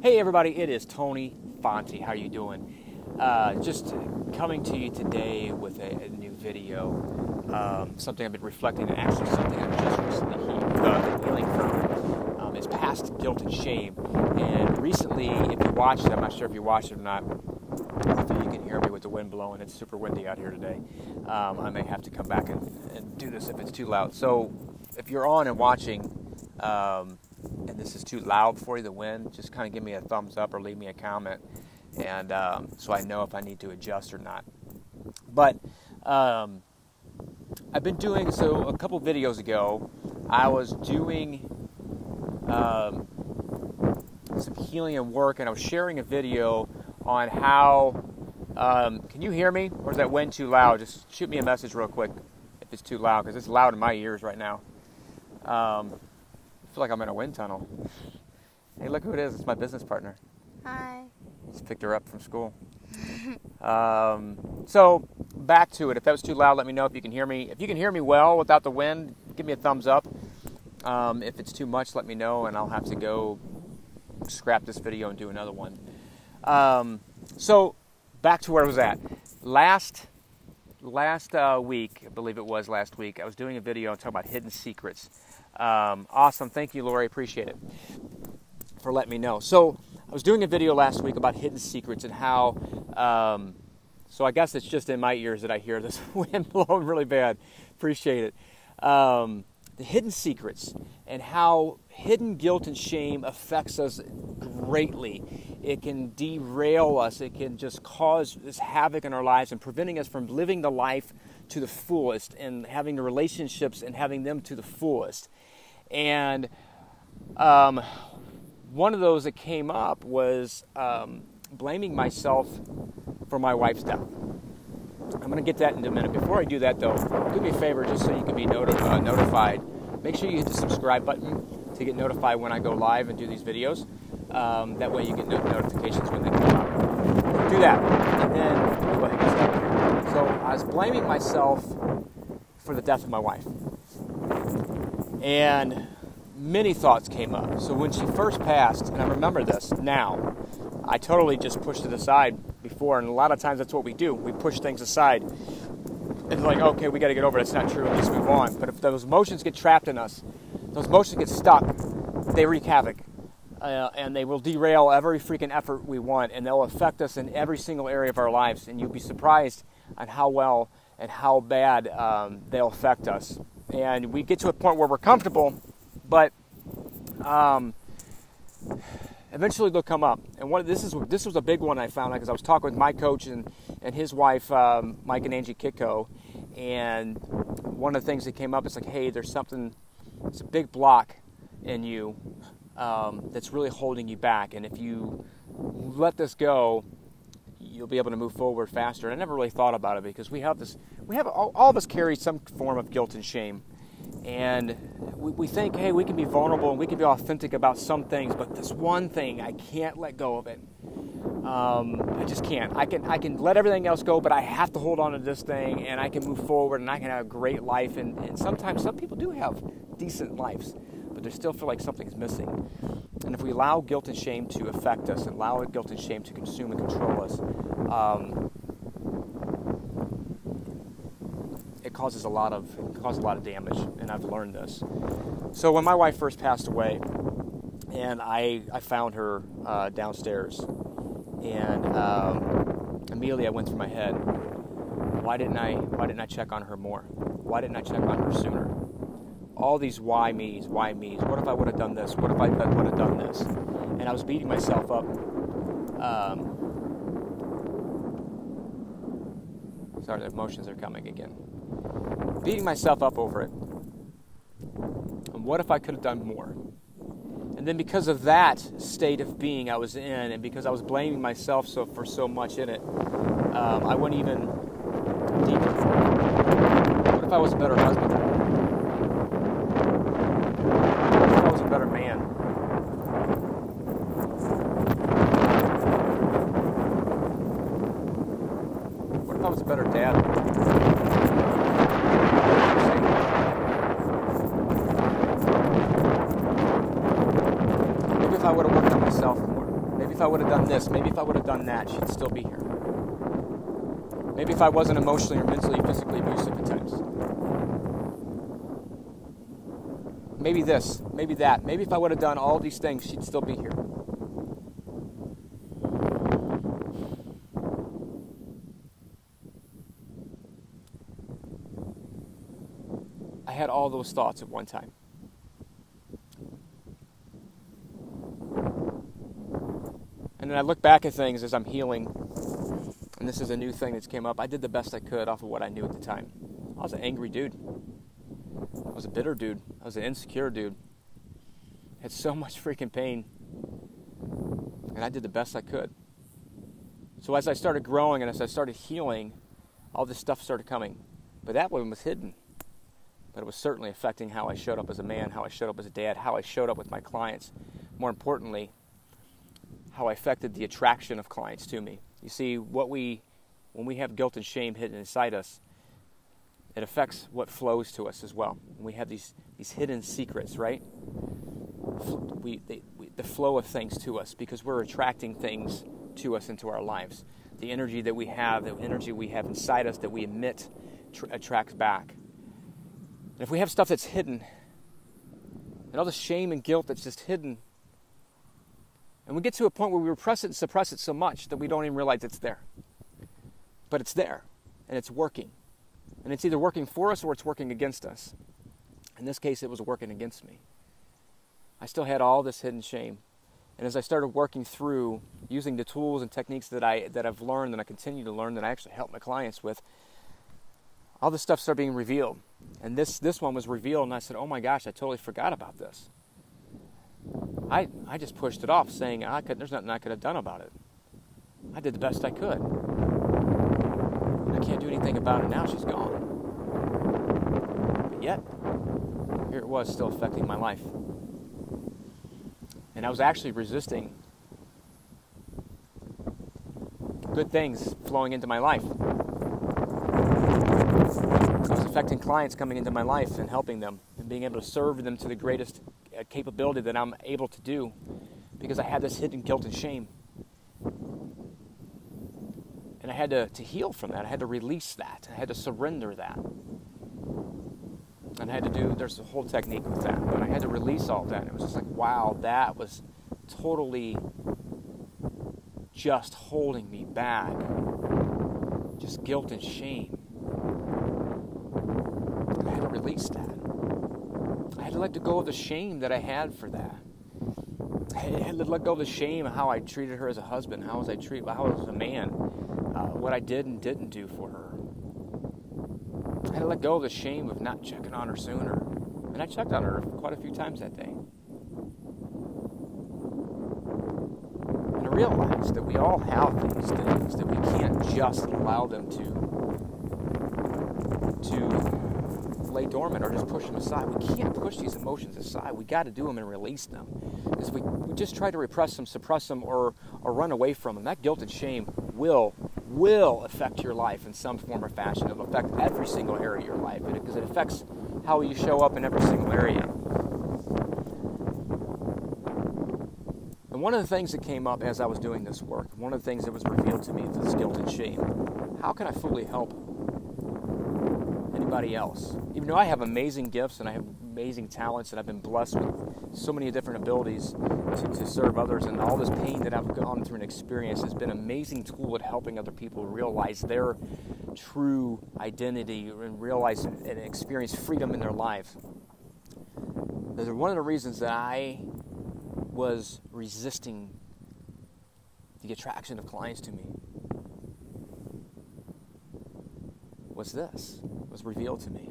Hey everybody, it is Tony Fonte. How you doing? Just coming to you today with a new video. Something I've been reflecting, and actually something I've just recently healing from is past guilt and shame. And recently, if you watched it, I'm not sure if you watched it or not. Hopefully you can hear me with the wind blowing. It's super windy out here today. I may have to come back and do this if it's too loud. So if you're on and watching, and this is too loud for you, the wind, just kind of give me a thumbs up or leave me a comment, and so I know if I need to adjust or not. But I've been doing, so a couple videos ago, I was doing some healing and work, and I was sharing a video on how, can you hear me, or is that wind too loud? Just shoot me a message real quick if it's too loud, because it's loud in my ears right now. I feel like I'm in a wind tunnel. Hey, look who it is. It's my business partner. Hi. Just picked her up from school. So back to it. If that was too loud, let me know if you can hear me. If you can hear me well without the wind, give me a thumbs up. If it's too much, let me know, and I'll have to go scrap this video and do another one. So back to where I was at. Last week, I believe it was last week, I was doing a video talking about hidden secrets. Awesome. Thank you, Lori. Appreciate it for letting me know. So I was doing a video last week about hidden secrets and how, so I guess it's just in my ears that I hear this wind blowing really bad. Appreciate it. The hidden secrets and how hidden guilt and shame affects us greatly. It can derail us. It can just cause this havoc in our lives and preventing us from living the life to the fullest and having the relationships and having them to the fullest. And one of those that came up was blaming myself for my wife's death. I'm going to get that in a minute. Before I do that, though, do me a favor, just so you can be notified. Make sure you hit the subscribe button to get notified when I go live and do these videos. That way you get notifications when they come out. Do that, and then go ahead and get started. So I was blaming myself for the death of my wife. And many thoughts came up. So when she first passed, and I remember this now, I totally just pushed it aside before, and a lot of times that's what we do. We push things aside. It's like, okay, we got to get over it. It's not true. Just move on. But if those emotions get trapped in us, those emotions get stuck, they wreak havoc. And they will derail every freaking effort we want, and they'll affect us in every single area of our lives. And you'll be surprised on how well and how bad they'll affect us. And we get to a point where we're comfortable, but eventually they'll come up. And this was a big one I found, because I was talking with my coach and his wife, Mike and Angie Kitko, and one of the things that came up is like, hey, there's something, it's a big block in you that's really holding you back, and if you let this go, you'll be able to move forward faster. And I never really thought about it, because all of us carry some form of guilt and shame. And we think, hey, we can be vulnerable and we can be authentic about some things, but this one thing, I can't let go of it. I just can't. I can let everything else go, but I have to hold on to this thing, and I can move forward, and I can have a great life. And sometimes some people do have decent lives, but they still feel like something's missing. And if we allow guilt and shame to affect us, and allow guilt and shame to consume and control us, it causes a lot of damage, and I've learned this. So when my wife first passed away, and I found her downstairs, and immediately I went through my head, why didn't I check on her more? Why didn't I check on her sooner? All these why me's. What if I would have done this? What if I would have done this? And I was beating myself up. Sorry, the emotions are coming again. Beating myself up over it. And what if I could have done more? And then because of that state of being I was in, and because I was blaming myself for so much in it, I went even deeper. What if I was a better husband? What if I was a better man? What if I was a better dad? if I would have worked on myself more. Maybe if I would have done this, maybe if I would have done that, she'd still be here. Maybe if I wasn't emotionally or mentally, physically abusive at times. Maybe this, maybe that. Maybe if I would have done all these things, she'd still be here. I had all those thoughts at one time. And then I look back at things as I'm healing, and this is a new thing that's came up. I did the best I could off of what I knew at the time. I was an angry dude. I was a bitter dude. I was an insecure dude. I had so much freaking pain, and I did the best I could. So as I started growing and as I started healing, all this stuff started coming. But that one was hidden. But it was certainly affecting how I showed up as a man, how I showed up as a dad, how I showed up with my clients. More importantly, how I affected the attraction of clients to me. You see, when we have guilt and shame hidden inside us, it affects what flows to us as well. We have these hidden secrets, right? The flow of things to us, because we're attracting things to us into our lives. The energy that we have, the energy we have inside us that we emit attracts back. And if we have stuff that's hidden, and all the shame and guilt that's just hidden, and we get to a point where we repress it and suppress it so much that we don't even realize it's there. But it's there, and it's working. And it's either working for us or it's working against us. In this case, it was working against me. I still had all this hidden shame. And as I started working through using the tools and techniques that I've learned and I continue to learn, that I actually help my clients with, all this stuff started being revealed. And this one was revealed, and I said, oh my gosh, I totally forgot about this. I just pushed it off, saying there's nothing I could have done about it. I did the best I could. I can't do anything about it now. She's gone. But yet, here it was, still affecting my life. And I was actually resisting good things flowing into my life. I was affecting clients coming into my life and helping them and being able to serve them to the greatest capability that I'm able to do, because I had this hidden guilt and shame. And I had to heal from that. I had to release that. I had to surrender that. And I had to there's a whole technique with that, but I had to release all that. And it was just like, wow, that was totally just holding me back. Just guilt and shame. And I had to release that. I had to let go of the shame that I had for that. I had to let go of the shame of how I treated her as a husband, how I was a man, what I did and didn't do for her. I had to let go of the shame of not checking on her sooner. And I checked on her quite a few times that day. And I realized that we all have these things, that we can't just allow them to lay dormant or just push them aside. We can't push these emotions aside. We got to do them and release them. Because we just try to repress them, suppress them, or run away from them. That guilt and shame will affect your life in some form or fashion. It'll affect every single area of your life, because it affects how you show up in every single area. And one of the things that came up as I was doing this work, one of the things that was revealed to me was this guilt and shame. How can I fully help anybody else? Even though I have amazing gifts and I have amazing talents and I've been blessed with so many different abilities to serve others, and all this pain that I've gone through and experienced has been an amazing tool at helping other people realize their true identity and realize and experience freedom in their lives. One of the reasons that I was resisting the attraction of clients to me was revealed to me.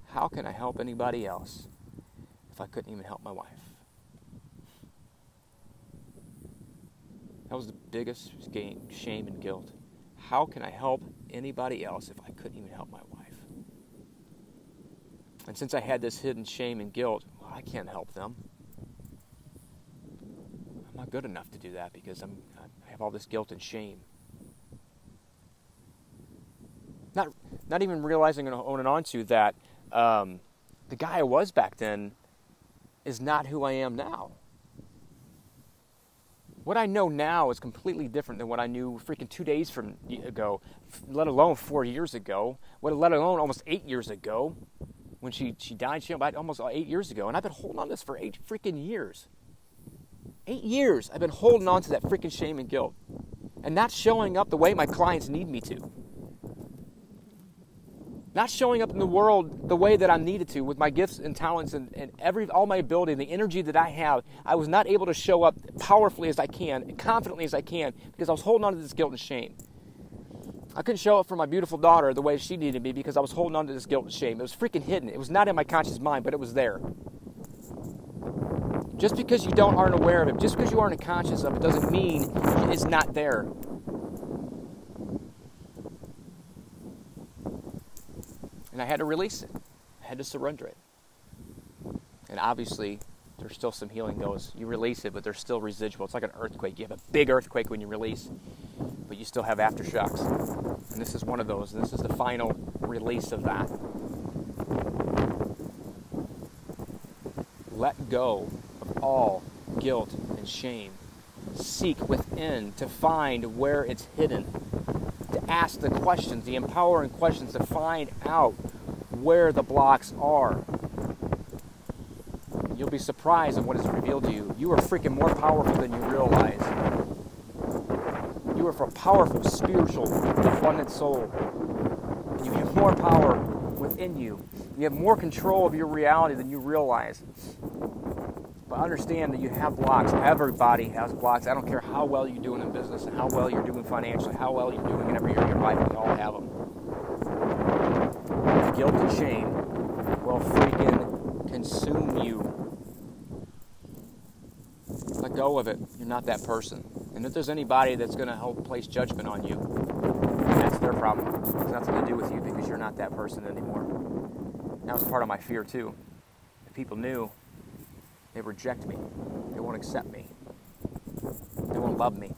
How can I help anybody else if I couldn't even help my wife? That was the biggest shame and guilt. How can I help anybody else if I couldn't even help my wife? And since I had this hidden shame and guilt, well, I can't help them. I'm not good enough to do that because I have all this guilt and shame. Not even realizing and owning on to that the guy I was back then is not who I am now. What I know now is completely different than what I knew freaking 2 days ago, let alone 4 years ago, let alone almost 8 years ago. When she died, she died almost 8 years ago. And I've been holding on to this for 8 freaking years. 8 years I've been holding on to that freaking shame and guilt. And not showing up the way my clients need me to. Not showing up in the world the way that I'm needed to with my gifts and talents and all my ability and the energy that I have. I was not able to show up powerfully as I can, confidently as I can, because I was holding on to this guilt and shame. I couldn't show up for my beautiful daughter the way she needed me because I was holding on to this guilt and shame. It was freaking hidden. It was not in my conscious mind, but it was there. Just because you aren't aware of it, just because you aren't conscious of it, doesn't mean it's not there. And I had to release it. I had to surrender it. And obviously, there's still some healing goes. You release it, but there's still residual. It's like an earthquake. You have a big earthquake when you release, but you still have aftershocks. And this is one of those. And this is the final release of that. Let go of all guilt and shame. Seek within to find where it's hidden. To ask the questions, the empowering questions, to find out where the blocks are. You'll be surprised at what is revealed to you. You are freaking more powerful than you realize. You are a powerful, spiritual, abundant soul. You have more power within you. You have more control of your reality than you realize. But understand that you have blocks. Everybody has blocks. I don't care how well you're doing in business and how well you're doing financially, how well you're doing in every area of your life. We all have them. Guilt and shame will freaking consume you. Let go of it. You're not that person. And if there's anybody that's going to help place judgment on you, that's their problem. It has nothing to do with you because you're not that person anymore. That was part of my fear too. If people knew, they reject me. They won't accept me. They won't love me.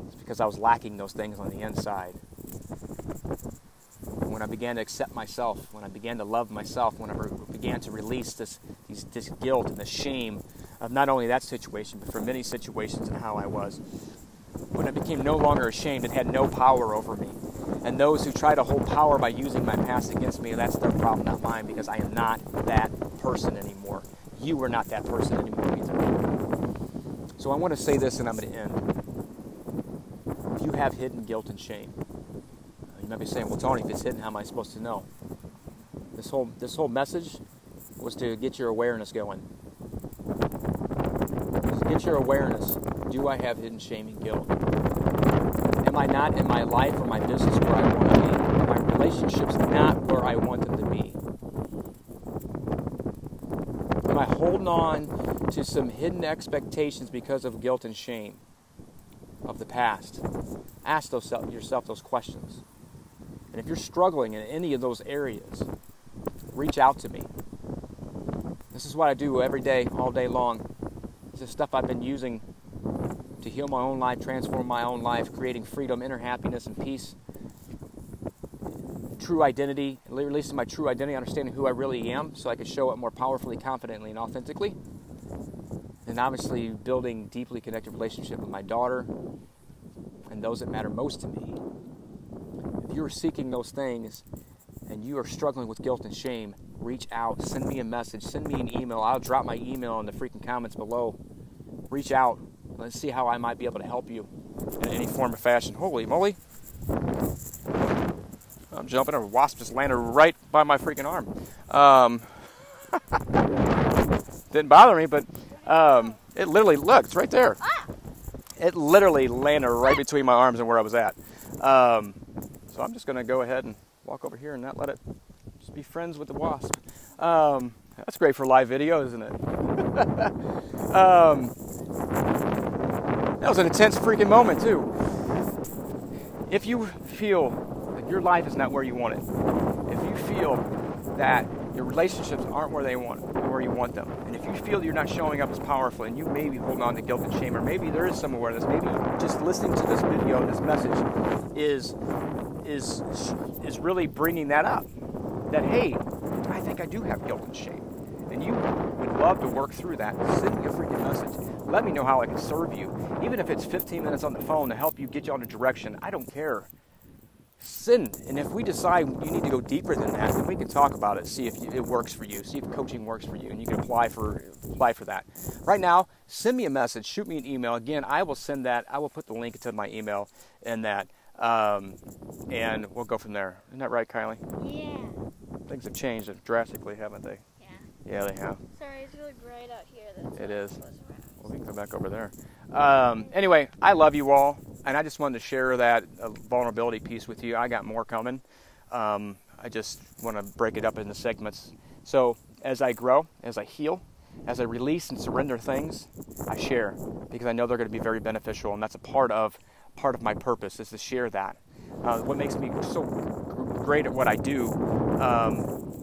It's because I was lacking those things on the inside. When I began to accept myself, when I began to love myself, when I began to release this guilt and the shame of not only that situation, but for many situations and how I was, when I became no longer ashamed, it had no power over me. And those who try to hold power by using my past against me, that's their problem, not mine, because I am not that person anymore. You are not that person anymore either. So I want to say this and I'm going to end. If you have hidden guilt and shame, you might be saying, well, Tony, if it's hidden, how am I supposed to know? This whole message was to get your awareness going. Get your awareness. Do I have hidden shame and guilt? Am I not in my life or my business where I want to be? Are my relationships not where I want them to be? Am I holding on to some hidden expectations because of guilt and shame of the past? Ask yourself those questions. And if you're struggling in any of those areas, reach out to me. This is what I do every day, all day long. This is stuff I've been using to heal my own life, transform my own life, creating freedom, inner happiness, and peace. True identity, releasing my true identity, understanding who I really am so I can show up more powerfully, confidently, and authentically. And obviously building deeply connected relationship with my daughter and those that matter most to me. If you are seeking those things and you are struggling with guilt and shame, reach out, send me a message, send me an email. I'll drop my email in the freaking comments below. Reach out. Let's see how I might be able to help you in any form or fashion. Holy moly. I'm jumping. A wasp just landed right by my freaking arm. Didn't bother me, but it literally, look, it's right there. It literally landed right between my arms and where I was at. So I'm just going to go ahead and walk over here and not let it just be friends with the wasp. That's great for live video, isn't it? That was an intense freaking moment, too. If you feel that your life is not where you want it, if you feel that your relationships aren't where you want them, and if you feel that you're not showing up as powerful, and you may be holding on to guilt and shame, or maybe there is some awareness, maybe just listening to this video, this message, is really bringing that up. That, hey, I think I do have guilt and shame. and you would love to work through that, send me a freaking message. Let me know how I can serve you. Even if it's 15 minutes on the phone to help you get you on a direction, I don't care. Send, and if we decide you need to go deeper than that, then we can talk about it, see if it works for you, see if coaching works for you, and you can apply for that. Right now, send me a message, shoot me an email. Again, I will send that. I will put the link to my email in that, and we'll go from there. Isn't that right, Kylie? Yeah. Things have changed drastically, haven't they? Yeah. Yeah, they have. Sorry, it's really bright out here. It is. Well, we can come back over there. Anyway, I love you all, and I just wanted to share that vulnerability piece with you. I got more coming. I just want to break it up into segments. So as I grow, as I heal, as I release and surrender things, I share because I know they're going to be very beneficial, and that's a part of my purpose is to share that. What makes me so great at what I do,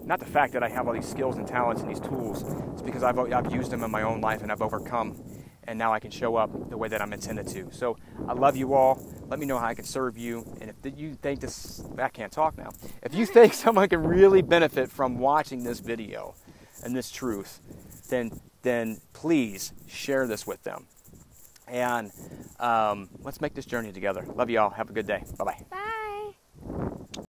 not the fact that I have all these skills and talents and these tools, it's because I've used them in my own life and I've overcome, and now I can show up the way that I'm intended to. So I love you all. Let me know how I can serve you, and if you think this, I can't talk now. If you think someone can really benefit from watching this video and this truth, then please share this with them. And let's make this journey together. Love you all. Have a good day. Bye-bye.